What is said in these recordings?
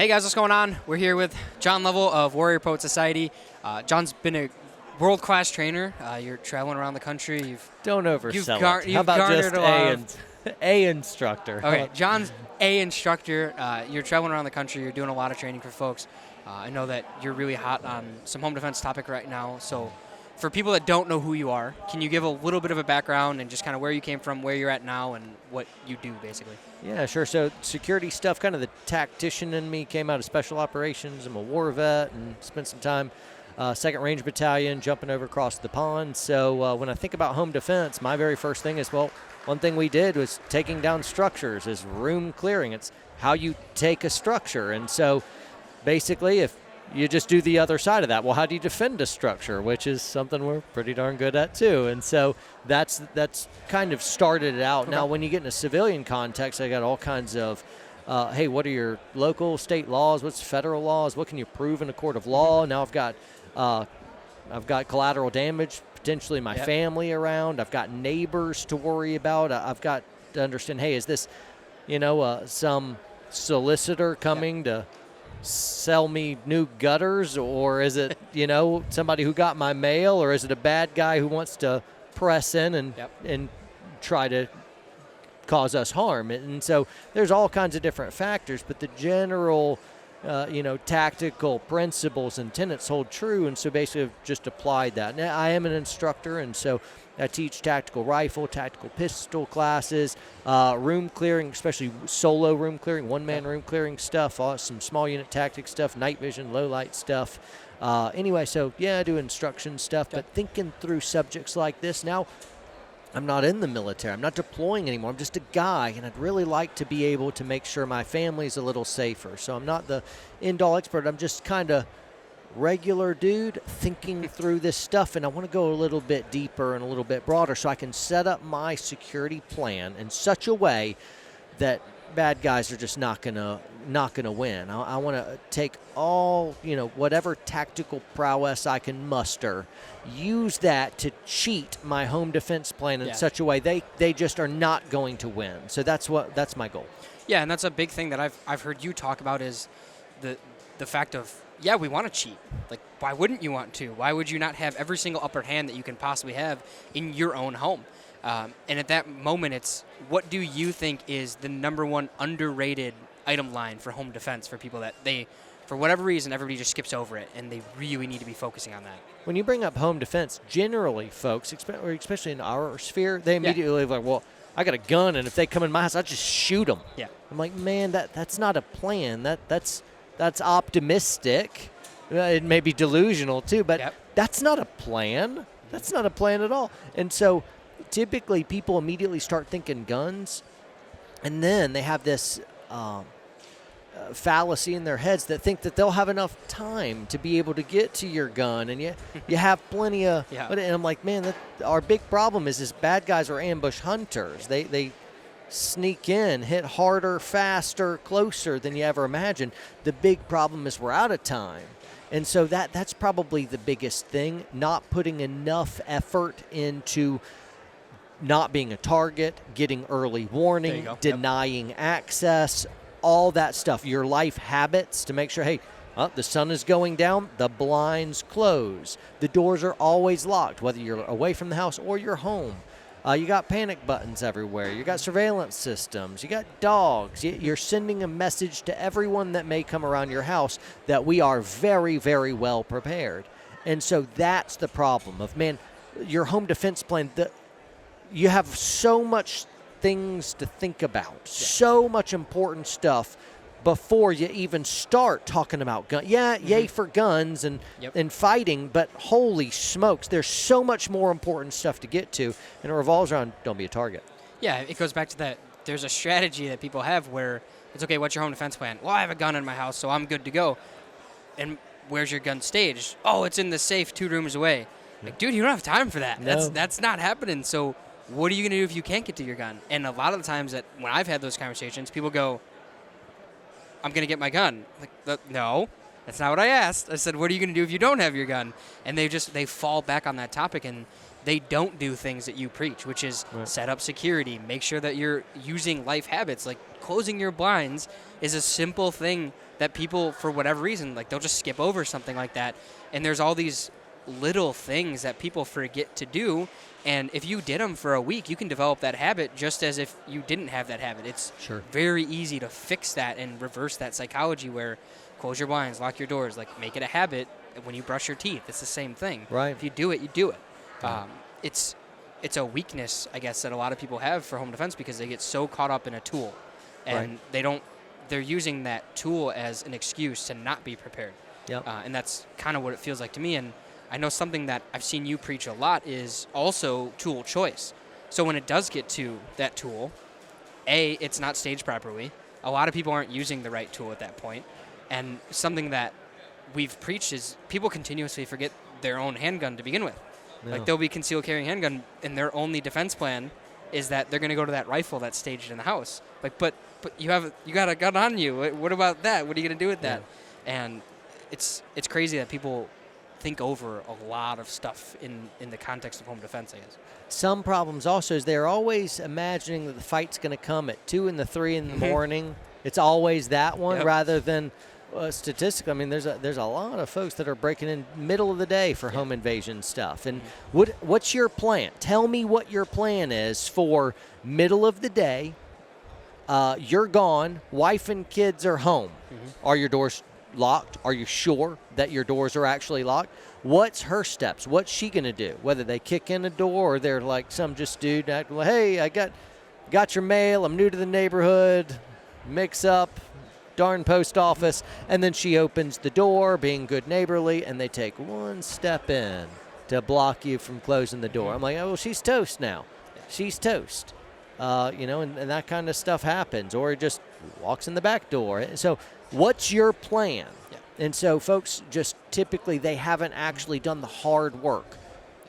Hey guys, what's going on? We're here with John Lovell of Warrior Poet Society. John's been a world-class trainer. You're traveling around the country. Don't oversell it. How about just A instructor? Okay, John's A instructor. You're traveling around the country. You're doing a lot of training for folks. I know that you're really hot on some home defense topic right now. So for people that don't know who you are, can you give a little bit of a background and just kind of where you came from, where you're at now, and what you do, basically? Yeah, sure. So security stuff, kind of the tactician in me came out of special operations. I'm a war vet and spent some time 2nd Range Battalion jumping over across the pond. So when I think about home defense, my very first thing is, well, one thing we did was taking down structures is room clearing. It's how you take a structure. And so basically, if you just do the other side of that, well, how do you defend a structure, which is something we're pretty darn good at too. And so that's kind of started it out. Okay. Now, when you get in a civilian context, I got all kinds of, hey, what are your local, state laws? What's federal laws? What can you prove in a court of law? Now I've got collateral damage, potentially my family around. I've got neighbors to worry about. I've got to understand, hey, is this, some solicitor coming to sell me new gutters, or is it, somebody who got my mail, or is it a bad guy who wants to press in and try to cause us harm? And so there's all kinds of different factors, but the general tactical principles and tenets hold true, and so basically I've just applied that. Now, I am an instructor, and so I teach tactical rifle, tactical pistol classes, room clearing, especially solo room clearing, one-man room clearing stuff, some small unit tactics stuff, night vision, low light stuff. Anyway, so yeah, I do instruction stuff, but thinking through subjects like this, now I'm not in the military. I'm not deploying anymore. I'm just a guy, and I'd really like to be able to make sure my family's a little safer. So I'm not the end-all expert. I'm just kind of regular dude thinking through this stuff, and I want to go a little bit deeper and a little bit broader so I can set up my security plan in such a way that bad guys are just not gonna win. I want to take all, whatever tactical prowess I can muster, use that to cheat my home defense plan in such a way they just are not going to win. So that's my goal. Yeah, and that's a big thing that I've heard you talk about is the fact of, we want to cheat. Like, why wouldn't you want to? Why would you not have every single upper hand that you can possibly have in your own home? And at that moment, it's, what do you think is the number one underrated item line for home defense for people that for whatever reason, everybody just skips over it, and they really need to be focusing on that? When you bring up home defense, generally, folks, especially in our sphere, they immediately like, well, I got a gun, and if they come in my house, I just shoot them. Yeah. I'm like, man, that's not a plan. That's optimistic. It may be delusional too, but that's not a plan. That's not a plan at all. And so typically people immediately start thinking guns, and then they have this fallacy in their heads that think that they'll have enough time to be able to get to your gun, and you have plenty of and I'm like, man, our big problem is bad guys are ambush hunters. They sneak in, hit harder, faster, closer than you ever imagined. The big problem is we're out of time. And so that's probably the biggest thing, not putting enough effort into not being a target, getting early warning, denying access, all that stuff, your life habits to make sure, hey, the sun is going down, the blinds close, the doors are always locked, whether you're away from the house or you're home. You got panic buttons everywhere. You got surveillance systems. You got dogs. You're sending a message to everyone that may come around your house that we are very, very well prepared. And so that's the problem of, man, your home defense plan, you have so much things to think about, so much important stuff before you even start talking about guns. Yay for guns and fighting, but holy smokes, there's so much more important stuff to get to, and it revolves around don't be a target. Yeah, it goes back to that. There's a strategy that people have where it's, okay, what's your home defense plan? Well, I have a gun in my house, so I'm good to go. And where's your gun staged? Oh, it's in the safe 2 rooms away. Like, dude, you don't have time for that. No. That's not happening. So what are you going to do if you can't get to your gun? And a lot of the times that when I've had those conversations, people go, I'm going to get my gun. Like, no, that's not what I asked. I said, what are you going to do if you don't have your gun? And they fall back on that topic, and they don't do things that you preach, which is set up security, make sure that you're using life habits. Like closing your blinds is a simple thing that people, for whatever reason, like they'll just skip over something like that. And there's all these little things that people forget to do. And if you did them for a week, you can develop that habit just as if you didn't have that habit. It's very easy to fix that and reverse that psychology where close your blinds, lock your doors, like make it a habit when you brush your teeth. It's the same thing. Right. If you do it, you do it. It's a weakness, I guess, that a lot of people have for home defense because they get so caught up in a tool, and they're using that tool as an excuse to not be prepared. Yep. And that's kind of what it feels like to me. And I know something that I've seen you preach a lot is also tool choice. So when it does get to that tool, A, it's not staged properly. A lot of people aren't using the right tool at that point. And something that we've preached is people continuously forget their own handgun to begin with. No. Like they'll be concealed carrying handgun, and their only defense plan is that they're going to go to that rifle that's staged in the house. Like, but you got a gun on you. What about that? What are you going to do with that? And it's crazy that people think over a lot of stuff in the context of home defense, I guess. Some problems also is they're always imagining that the fight's going to come at 2 and 3 in the morning. It's always that one rather than statistically. I mean, there's a lot of folks that are breaking in middle of the day for home invasion stuff. And what's your plan? Tell me what your plan is for middle of the day. You're gone. Wife and kids are home. Are your doors locked? Are you sure that your doors are actually locked? What's her steps? What's she going to do? Whether they kick in a door or they're like some just dude acting like, hey, I got your mail. I'm new to the neighborhood. Mix up. Darn post office. And then she opens the door, being good neighborly, and they take one step in to block you from closing the door. I'm like, oh, well, she's toast now. She's toast. And that kind of stuff happens. Or just walks in the back door. So what's your plan? And so folks just typically they haven't actually done the hard work,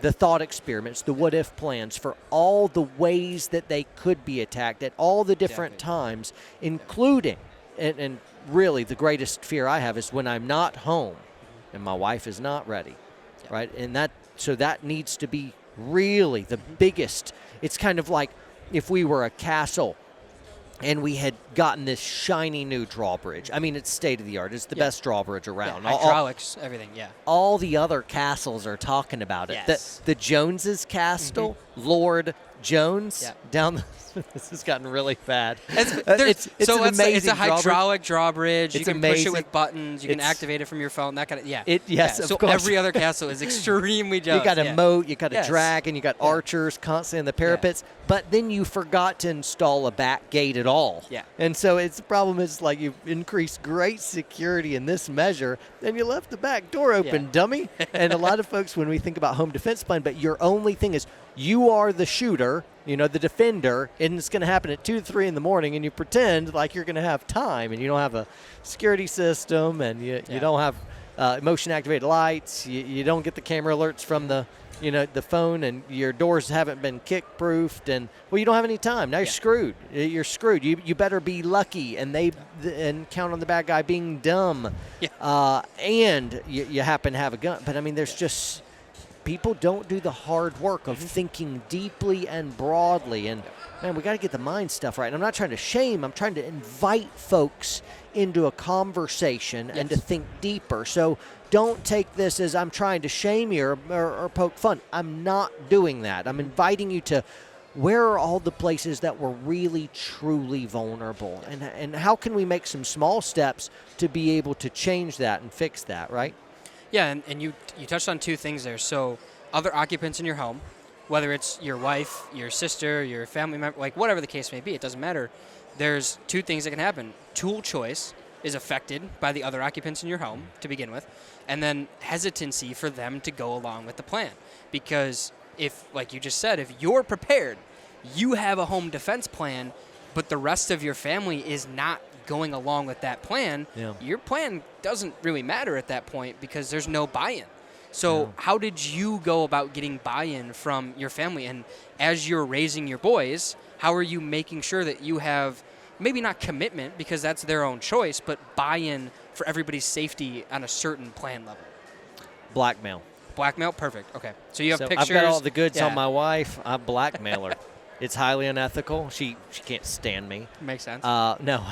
the thought experiments, the what-if plans for all the ways that they could be attacked at all the different times, including, and really the greatest fear I have is when I'm not home and my wife is not ready, right? And that needs to be really the biggest. It's kind of like if we were a castle and we had gotten this shiny new drawbridge. I mean, it's state-of-the-art. It's the best drawbridge around. Hydraulics, everything, All the other castles are talking about it. Yes. The Joneses Castle, Lord Jones, down the... This has gotten really bad. It's an amazing it's a hydraulic drawbridge. You It's can amazing. push it with buttons. You can activate it from your phone. That kind of of so course. every other castle is extremely jealous. You got a moat, you got a dragon, you got archers constantly in the parapets, but then you forgot to install a back gate at all. Yeah. And so the problem is like you've increased great security in this measure, and you left the back door open, dummy. And a lot of folks, when we think about home defense plan, but your only thing is you are the shooter, the defender, and it's going to happen at 2 to 3 in the morning, and you pretend like you're going to have time, and you don't have a security system, and you don't have motion-activated lights, you don't get the camera alerts from the phone, and your doors haven't been kick-proofed, and, you don't have any time. Now you're screwed. You're screwed. You better be lucky, and count on the bad guy being dumb, and you happen to have a gun. But, I mean, there's just... People don't do the hard work of thinking deeply and broadly. And, man, we got to get the mind stuff right. And I'm not trying to shame. I'm trying to invite folks into a conversation and to think deeper. So don't take this as I'm trying to shame you or poke fun. I'm not doing that. I'm inviting you to where are all the places that we're really, truly vulnerable? And how can we make some small steps to be able to change that and fix that, right? Yeah, and you touched on 2 things there. So other occupants in your home, whether it's your wife, your sister, your family member, like whatever the case may be, it doesn't matter. There's 2 things that can happen. Tool choice is affected by the other occupants in your home to begin with, and then hesitancy for them to go along with the plan. Because if, like you just said, if you're prepared, you have a home defense plan, but the rest of your family is not going along with that plan, your plan doesn't really matter at that point because there's no buy-in. So how did you go about getting buy-in from your family? And as you're raising your boys, how are you making sure that you have maybe not commitment because that's their own choice, but buy-in for everybody's safety on a certain plan level? Blackmail. Blackmail, perfect. Okay, so you have So pictures. I've got all the goods yeah. on my wife. I blackmail her. It's highly unethical. She can't stand me. Makes sense. No.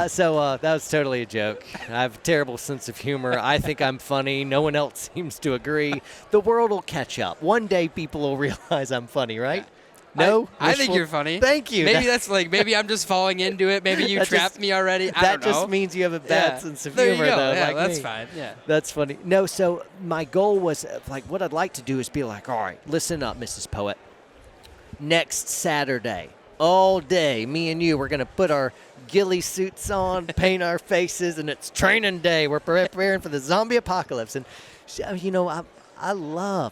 So that was totally a joke. I have a terrible sense of humor. I think I'm funny. No one else seems to agree. The world will catch up. One day people will realize I'm funny, right? Yeah. No? I think you're funny. Thank you. Maybe that's like, maybe I'm just falling into it. Maybe you trapped me already. I That don't know. just means you have a bad sense of There humor, you go. though. Yeah, like that's me. fine. Yeah. That's funny. No, so my goal was, like, what I'd like to do is be like, all right, listen up, Mrs. Poet. Next Saturday, all day, me and you, we're going to put our ghillie suits on, paint our faces, and it's training day. We're preparing for the zombie apocalypse. And, you know, I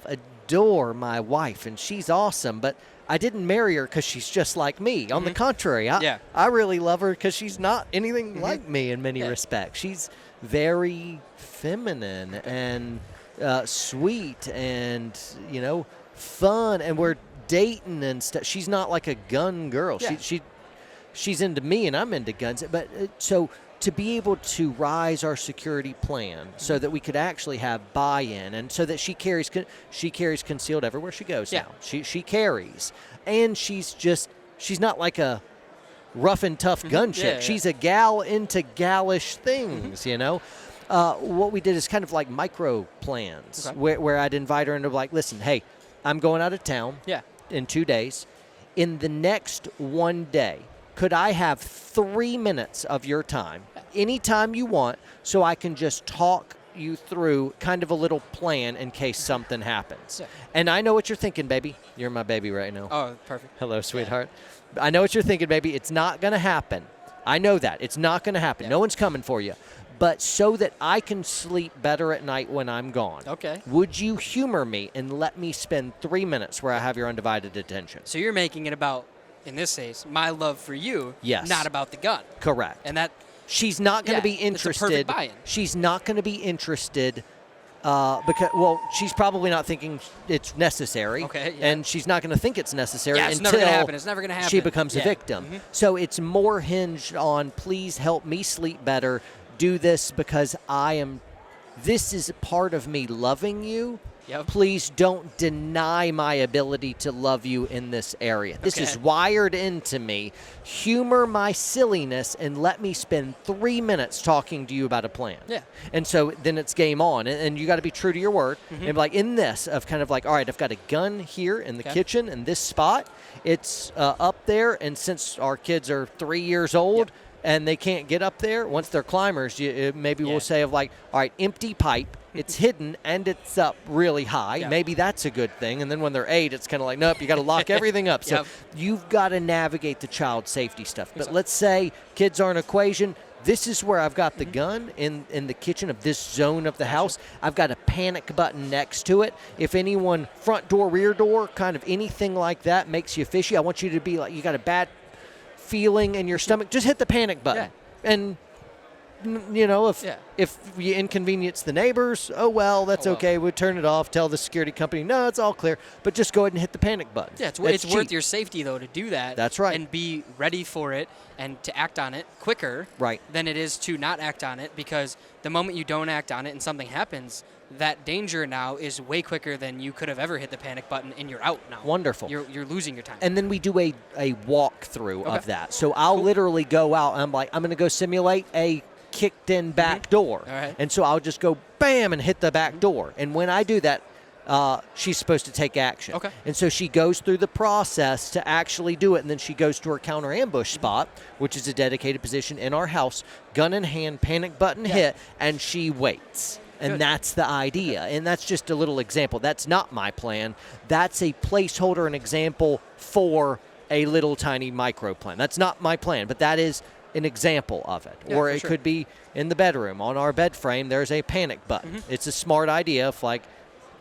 adore my wife, and she's awesome, but I didn't marry her because she's just like me. On the contrary, I really love her because she's not anything like me in many respects. She's very feminine and sweet and, you know, fun, and we're dating and stuff. She's not like a gun girl. Yeah. She's into me and I'm into guns. But so to be able to rise our security plan so that we could actually have buy-in, and so that she carries concealed everywhere she goes now. She carries, and she's not like a rough and tough gun chick. She's a gal into gallish things, you know. What we did is kind of like micro plans, where I'd invite her into, like, listen, hey, I'm going out of town in 2 days. In the next 1 day, could I have 3 minutes of your time, anytime you want, so I can just talk you through kind of a little plan in case something happens? Yeah. And I know what you're thinking, baby. You're my baby right now. Oh, perfect. Hello, sweetheart. I know what you're thinking, baby. It's not going to happen. I know that. It's not going to happen. No one's coming for you. But so that I can sleep better at night when I'm gone, would you humor me and let me spend 3 minutes where I have your undivided attention? So you're making it about, in this case, my love for you, not about the gun. Correct. And that she's not going to be interested. It's a perfect buy-in. She's not going to be interested because, well, she's probably not thinking it's necessary. And she's not going to think it's necessary it's until never gonna happen. It's never going to happen. She becomes a victim. So it's more hinged on, please help me sleep better. Do this because this is a part of me loving you. Please don't deny my ability to love you in this area. This is wired into me. Humor my silliness and let me spend 3 minutes talking to you about a plan. And so then it's game on. And you got to be true to your word. And like in this, of kind of like, all right, I've got a gun here in the kitchen in this spot. It's up there. And since our kids are 3 years old, and they can't get up there, once they're climbers, maybe we'll say of like, all right, empty pipe, it's hidden, and it's up really high. Maybe that's a good thing. And then when they're 8, it's kind of like, nope, you got to lock everything up. So you've got to navigate the child safety stuff. But let's say kids are an equation. This is where I've got the gun in the kitchen of this zone of the house. I've got a panic button next to it. If anyone, front door, rear door, kind of anything like that makes you fishy, I want you to be like, you got a bad feeling in your stomach, just hit the panic button. And you know, if you inconvenience the neighbors, oh well, that's okay. We'll turn it off, tell the security company, no, it's all clear. But just go ahead and hit the panic button. It's worth your safety, though, to do that. That's right. And be ready for it and to act on it quicker than it is to not act on it, because the moment you don't act on it and something happens, that danger now is way quicker than you could have ever hit the panic button, and you're out now. Wonderful. You're losing your time. And then we do a walkthrough of that. So I'll literally go out, and I'm like, I'm going to go simulate a kicked-in back door. And so I'll just go bam and hit the back door. And when I do that, she's supposed to take action. And so she goes through the process to actually do it, and then she goes to her counter ambush spot, which is a dedicated position in our house, gun in hand, panic button hit, and she waits. And that's the idea. And that's just a little example. That's not my plan. That's a placeholder, an example for a little tiny micro plan. That's not my plan, but that is an example of it. Or it could be in the bedroom. On our bed frame, there's a panic button. It's a smart idea if, like,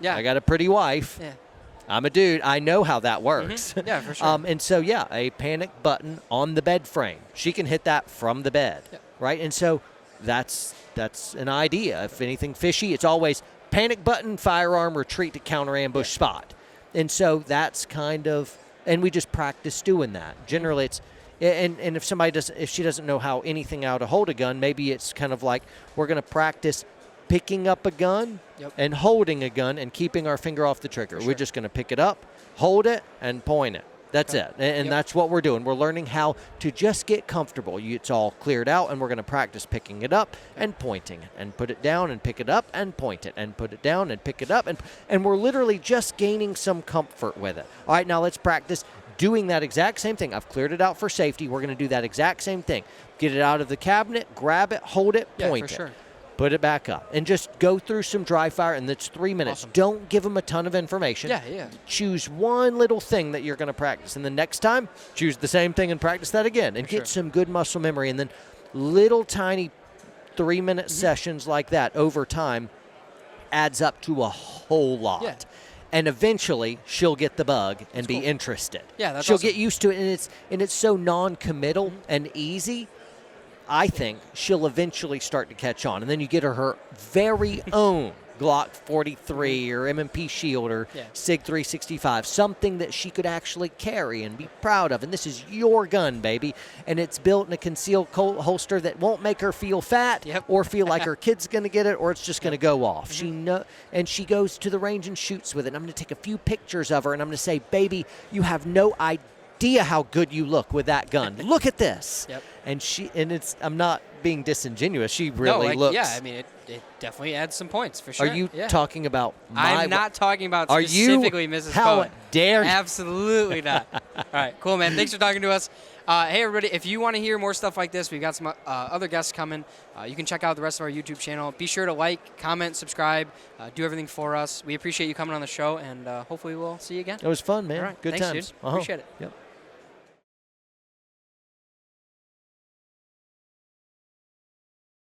I got a pretty wife. I'm a dude. I know how that works. For sure. And so, a panic button on the bed frame. She can hit that from the bed, right? And so that's an idea. If anything fishy, it's always panic button, firearm, retreat to counter ambush spot. And so that's kind of, and we just practice doing that. Generally, it's, and if she doesn't know how anything how to hold a gun, maybe it's kind of like we're going to practice picking up a gun and holding a gun and keeping our finger off the trigger. We're just going to pick it up, hold it, and point it. That's it. And that's what we're doing. We're learning how to just get comfortable. It's all cleared out, and we're going to practice picking it up and pointing it, and put it down and pick it up and point it, and put it down and pick it up. And we're literally just gaining some comfort with it. All right, now let's practice doing that exact same thing. I've cleared it out for safety. We're going to do that exact same thing. Get it out of the cabinet, grab it, hold it, point it. Put it back up, and just go through some dry fire, and it's 3 minutes. Awesome. Don't give them a ton of information. Choose one little thing that you're going to practice, and the next time, choose the same thing and practice that again, and get some good muscle memory. And then little tiny 3-minute sessions like that over time adds up to a whole lot. And eventually, she'll get the bug and be interested. She'll get used to it, and it's so non-committal and easy. I think she'll eventually start to catch on. And then you get her very own Glock 43 or M&P Shield or SIG 365, something that she could actually carry and be proud of. And this is your gun, baby. And it's built in a concealed holster that won't make her feel fat or feel like her kid's going to get it or it's just going to go off. And she goes to the range and shoots with it. And I'm going to take a few pictures of her, and I'm going to say, baby, you have no idea how good you look with that gun. Look at this. I'm not being disingenuous. She really looks. Yeah, I mean, it definitely adds some points for sure. Are you talking about I'm not talking about specifically Mrs. Cohen. How dare you? Absolutely not. All right, cool, man. Thanks for talking to us. Hey, everybody, if you want to hear more stuff like this, we've got some other guests coming. You can check out the rest of our YouTube channel. Be sure to like, comment, subscribe, do everything for us. We appreciate you coming on the show, and hopefully we'll see you again. It was fun, man. All right. Good Thanks, times. Dude. Appreciate it. Yep.